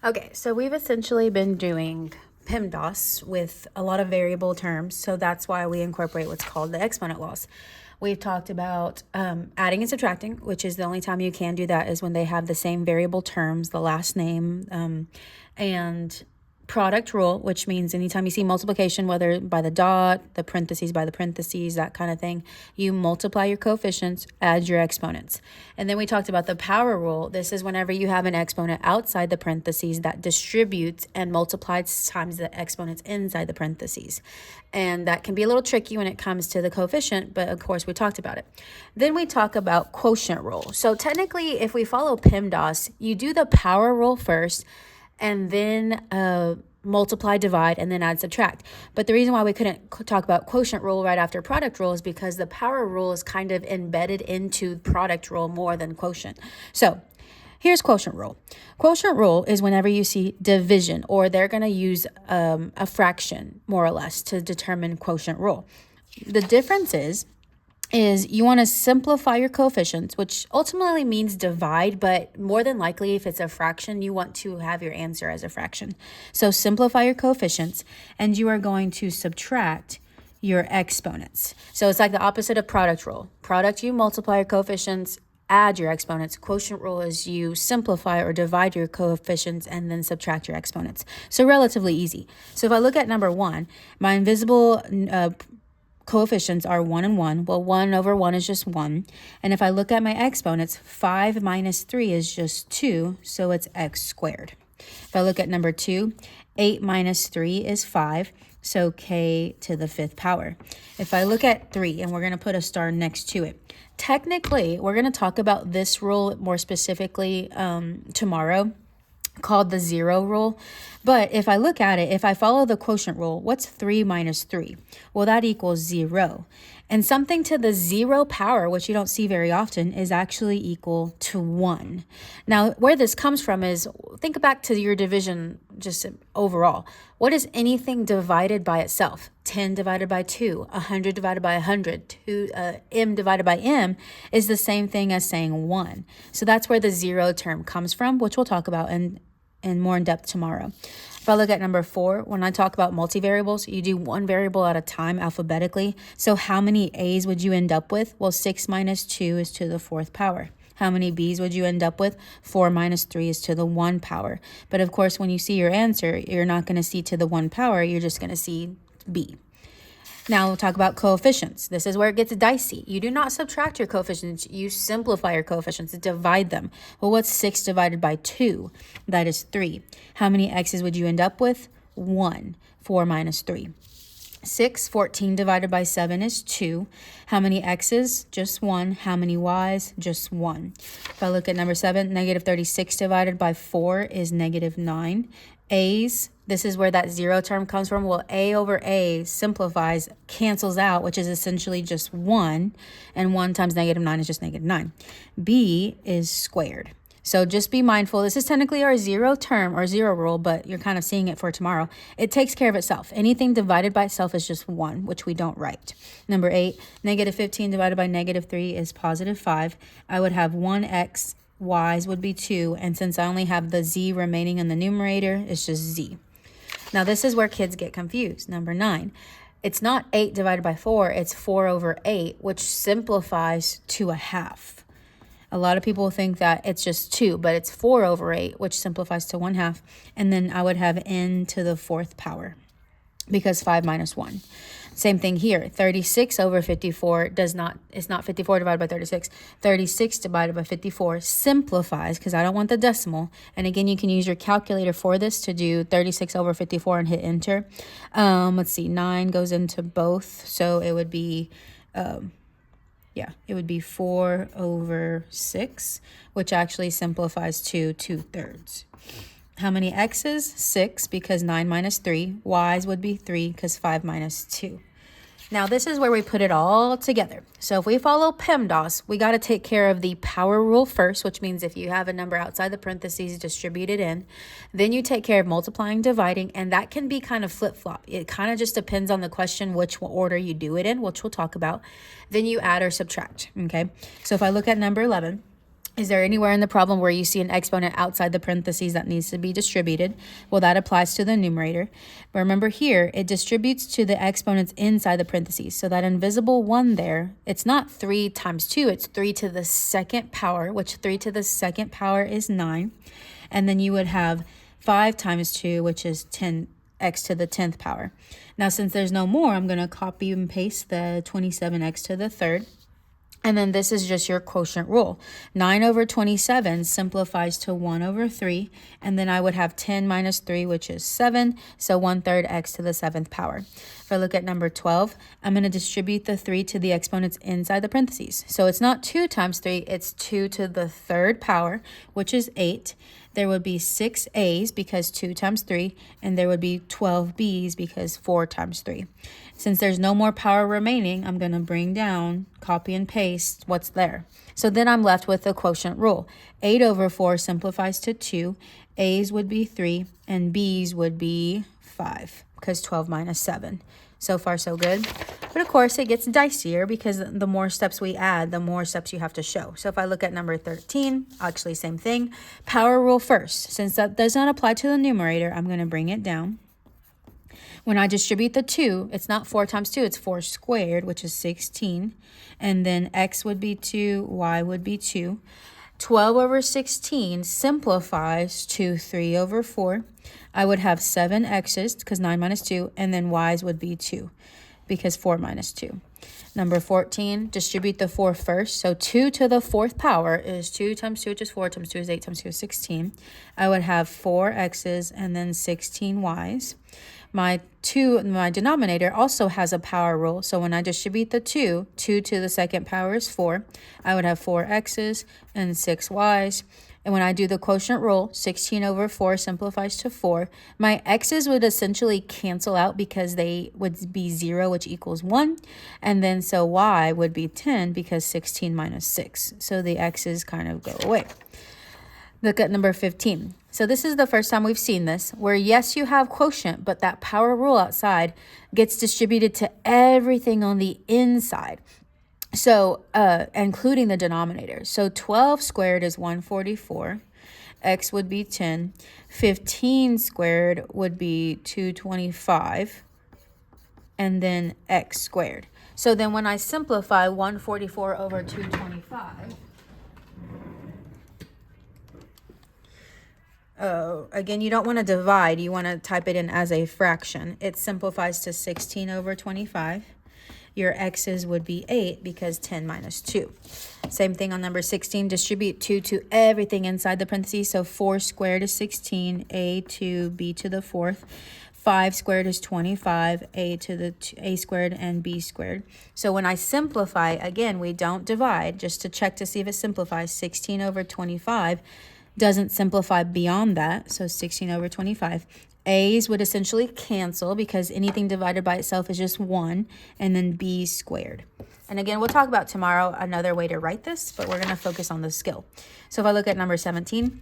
Okay, so we've essentially been doing PEMDAS with a lot of variable terms, so that's why we incorporate what's called the exponent laws. We've talked about adding and subtracting, which is the only time you can do that is when they have the same variable terms, the last name, and product rule, which means anytime you see multiplication, whether by the dot, the parentheses by the parentheses, that kind of thing, you multiply your coefficients, add your exponents. And then we talked about the power rule. This is whenever you have an exponent outside the parentheses that distributes and multiplies times the exponents inside the parentheses. And that can be a little tricky when it comes to the coefficient, but of course we talked about it. Then we talk about quotient rule. So technically, if we follow PEMDAS, you do the power rule first, and then multiply, divide, and then add, subtract. But the reason why we couldn't talk about quotient rule right after product rule is because the power rule is kind of embedded into product rule more than quotient. So here's quotient rule. Quotient rule is whenever you see division, or they're going to use a fraction, more or less, to determine quotient rule. The difference is you want to simplify your coefficients, which ultimately means divide, but more than likely, if it's a fraction, you want to have your answer as a fraction. So simplify your coefficients, and you are going to subtract your exponents. So it's like the opposite of product rule. Product, you multiply your coefficients, add your exponents. Quotient rule is you simplify or divide your coefficients and then subtract your exponents. So relatively easy. So if I look at number 1, my invisible coefficients are 1 and 1. Well, 1 over 1 is just 1. And if I look at my exponents, 5 minus 3 is just 2, so it's x squared. If I look at number 2, 8 minus 3 is 5, so k to the 5th power. If I look at 3, and we're going to put a star next to it, technically, we're going to talk about this rule more specifically tomorrow, called the 0 rule. But if I look at it, if I follow the quotient rule, what's 3 minus 3? Well, that equals 0. And something to the 0 power, which you don't see very often, is actually equal to 1. Now, where this comes from is, think back to your division just overall. What is anything divided by itself? 10 divided by 2, 100 divided by 100, m divided by m is the same thing as saying 1. So that's where the 0 term comes from, which we'll talk about in more in depth tomorrow. If I look at number 4, when I talk about multivariables, you do one variable at a time alphabetically. So how many a's would you end up with? Well, 6 minus 2 is to the 4th power. How many b's would you end up with? 4 minus 3 is to the 1 power. But of course, when you see your answer, you're not going to see to the 1 power. You're just going to see b. Now we'll talk about coefficients. This is where it gets dicey. You do not subtract your coefficients. You simplify your coefficients, divide them. Well, what's 6 divided by 2? That is 3. How many x's would you end up with? 1. 4 minus 3. 14 divided by 7 is 2. How many x's? Just 1. How many y's? Just 1. If I look at number 7, negative 36 divided by 4 is negative 9. A's, this is where that 0 term comes from. Well, a over a simplifies, cancels out, which is essentially just 1. And 1 times negative 9 is just negative 9. B is squared. So just be mindful. This is technically our 0 term or 0 rule, but you're kind of seeing it for tomorrow. It takes care of itself. Anything divided by itself is just 1, which we don't write. Number 8, negative 15 divided by negative 3 is positive 5. I would have 1x, y's would be 2, and since I only have the z remaining in the numerator, it's just z. Now this is where kids get confused. Number 9, it's not 8 divided by 4, it's 4 over 8, which simplifies to a half. A lot of people think that it's just 2, but it's 4 over 8, which simplifies to 1/2. And then I would have n to the 4th power because 5 minus 1. Same thing here. 36 over 54 it's not 54 divided by 36. 36 divided by 54 simplifies because I don't want the decimal. And again, you can use your calculator for this to do 36 over 54 and hit enter. Let's see, 9 goes into both. So it would be, it would be 4 over 6, which actually simplifies to 2/3. How many x's? 6, because 9 minus 3. Y's would be 3, because 5 minus 2. Now, this is where we put it all together. So if we follow PEMDAS, we got to take care of the power rule first, which means if you have a number outside the parentheses, distribute it in. Then you take care of multiplying, dividing, and that can be kind of flip-flop. It kind of just depends on the question, which order you do it in, which we'll talk about. Then you add or subtract, okay? So if I look at number 11, Is there anywhere in the problem where you see an exponent outside the parentheses that needs to be distributed? Well, that applies to the numerator. But remember here, it distributes to the exponents inside the parentheses. So that invisible 1 there, it's not 3 times 2, it's 3 to the second power, which 3 to the second power is 9. And then you would have 5 times 2, which is 10x to the 10th power. Now, since there's no more, I'm going to copy and paste the 27x to the third. And then this is just your quotient rule. 9 over 27 simplifies to 1 over 3. And then I would have 10 minus 3, which is 7. So 1/3 x to the 7th power. If I look at number 12, I'm going to distribute the 3 to the exponents inside the parentheses. So it's not 2 times 3, it's 2 to the 3rd power, which is 8. There would be 6 a's because 2 times 3, and there would be 12 b's because 4 times 3. Since there's no more power remaining, I'm going to bring down, copy and paste what's there. So then I'm left with the quotient rule. 8 over 4 simplifies to 2. A's would be 3, and b's would be 5 because 12 minus 7. So far, so good. But of course, it gets dicier because the more steps we add, the more steps you have to show. So if I look at number 13, actually same thing. Power rule first. Since that does not apply to the numerator, I'm going to bring it down. When I distribute the 2, it's not 4 times 2, it's 4 squared, which is 16. And then x would be 2, y would be 2. 12 over 16 simplifies to 3 over 4. I would have 7 x's because 9 minus 2, and then y's would be 2 because 4 minus 2. Number 14, distribute the 4 first. So 2 to the 4th power is 2 times 2, which is 4, times 2 is 8, times 2 is 16. I would have 4 x's and then 16 y's. My denominator also has a power rule. So when I distribute the 2 to the 2nd power is 4. I would have 4 x's and 6 y's. And when I do the quotient rule, 16 over 4 simplifies to 4. My x's would essentially cancel out because they would be 0, which equals 1. And then so y would be 10 because 16 minus 6. So the x's kind of go away. Look at number 15. So this is the first time we've seen this, where yes, you have quotient, but that power rule outside gets distributed to everything on the inside. So, including the denominator. So 12 squared is 144. X would be 10. 15 squared would be 225. And then x squared. So then when I simplify 144 over 225, again, you don't want to divide. You want to type it in as a fraction. It simplifies to 16 over 25. Your x's would be 8 because 10 minus 2. Same thing on number 16. Distribute 2 to everything inside the parentheses. So 4 squared is 16, a to b to the 4th. 5 squared is 25, a squared and b squared. So when I simplify, again, we don't divide, just to check to see if it simplifies. 16 over 25 doesn't simplify beyond that, so 16 over 25. A's would essentially cancel because anything divided by itself is just 1, and then b squared. And again, we'll talk about tomorrow another way to write this, but we're going to focus on the skill. So if I look at number 17,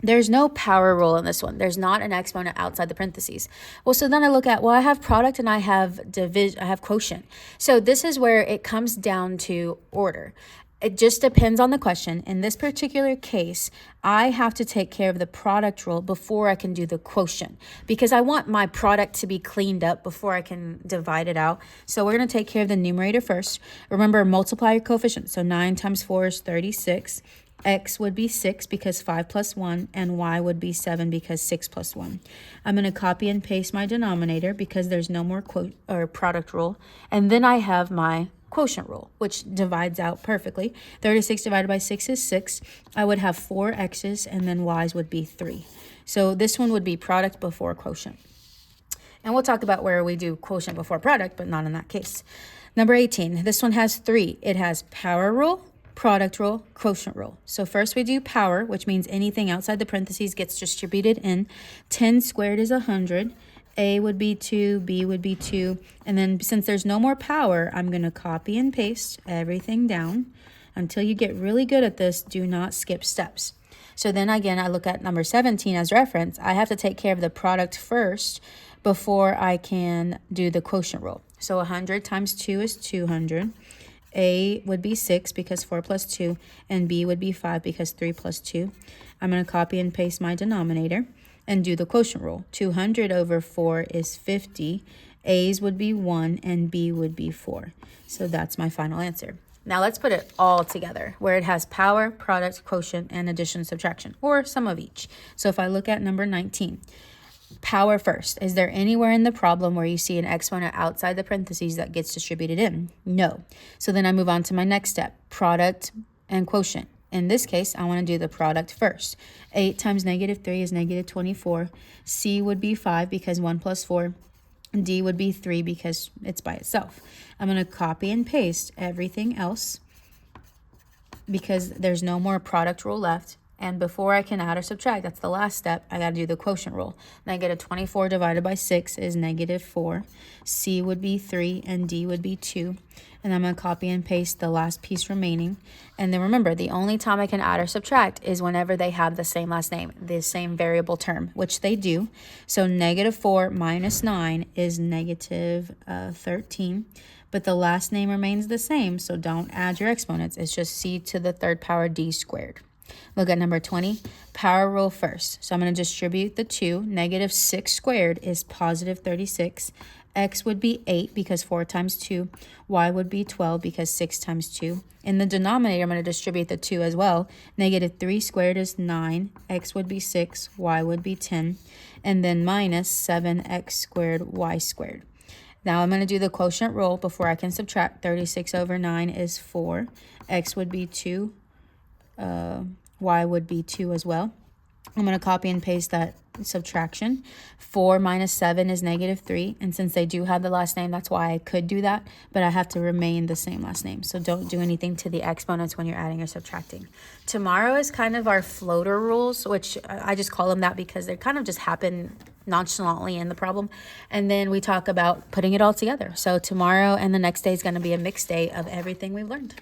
there's no power rule in this one. There's not an exponent outside the parentheses. Well, so then I look at, well, I have product and I have division, I have quotient. So this is where it comes down to order. It just depends on the question. In this particular case, I have to take care of the product rule before I can do the quotient because I want my product to be cleaned up before I can divide it out. So we're going to take care of the numerator first. Remember, multiply your coefficient. So 9 times 4 is 36. X would be 6 because 5 plus 1, and y would be 7 because 6 plus 1. I'm going to copy and paste my denominator because there's no more product rule. And then I have my quotient rule, which divides out perfectly. 36 divided by 6 is 6. I would have 4 x's, and then y's would be 3. So this one would be product before quotient. And we'll talk about where we do quotient before product, but not in that case. Number 18, this one has 3. It has power rule, product rule, quotient rule. So first we do power, which means anything outside the parentheses gets distributed in. 10 squared is 100. A would be 2, B would be 2. And then since there's no more power, I'm going to copy and paste everything down. Until you get really good at this, do not skip steps. So then again, I look at number 17 as reference. I have to take care of the product first before I can do the quotient rule. So 100 times 2 is 200. A would be 6 because 4 plus 2, and B would be 5 because 3 plus 2. I'm going to copy and paste my denominator and do the quotient rule. 200 over 4 is 50. A's would be 1 and B would be 4. So that's my final answer. Now let's put it all together where it has power, product, quotient, and addition, subtraction, or some of each. So if I look at number 19, power first. Is there anywhere in the problem where you see an exponent outside the parentheses that gets distributed in? No. So then I move on to my next step, product and quotient. In this case, I want to do the product first. 8 times negative 3 is negative 24. C would be 5 because 1 plus 4. D would be 3 because it's by itself. I'm going to copy and paste everything else because there's no more product rule left. And before I can add or subtract, that's the last step, I got to do the quotient rule. Negative 24 divided by 6 is negative 4. C would be 3 and D would be 2. And I'm going to copy and paste the last piece remaining. And then remember, the only time I can add or subtract is whenever they have the same last name, the same variable term, which they do. So negative 4 minus 9 is negative 13. But the last name remains the same, so don't add your exponents. It's just C to the third power D squared. Look at number 20, power rule first. So I'm going to distribute the 2. Negative 6 squared is positive 36. X would be 8 because 4 times 2. Y would be 12 because 6 times 2. In the denominator, I'm going to distribute the 2 as well. Negative 3 squared is 9. X would be 6. Y would be 10. And then minus 7x squared, y squared. Now I'm going to do the quotient rule before I can subtract. 36 over 9 is 4. X would be 2. Y would be 2 as well. I'm going to copy and paste that subtraction. 4 minus 7 is negative 3. And since they do have the last name, that's why I could do that. But I have to remain the same last name. So don't do anything to the exponents when you're adding or subtracting. Tomorrow is kind of our floater rules, which I just call them that because they kind of just happen nonchalantly in the problem. And then we talk about putting it all together. So tomorrow and the next day is going to be a mixed day of everything we've learned.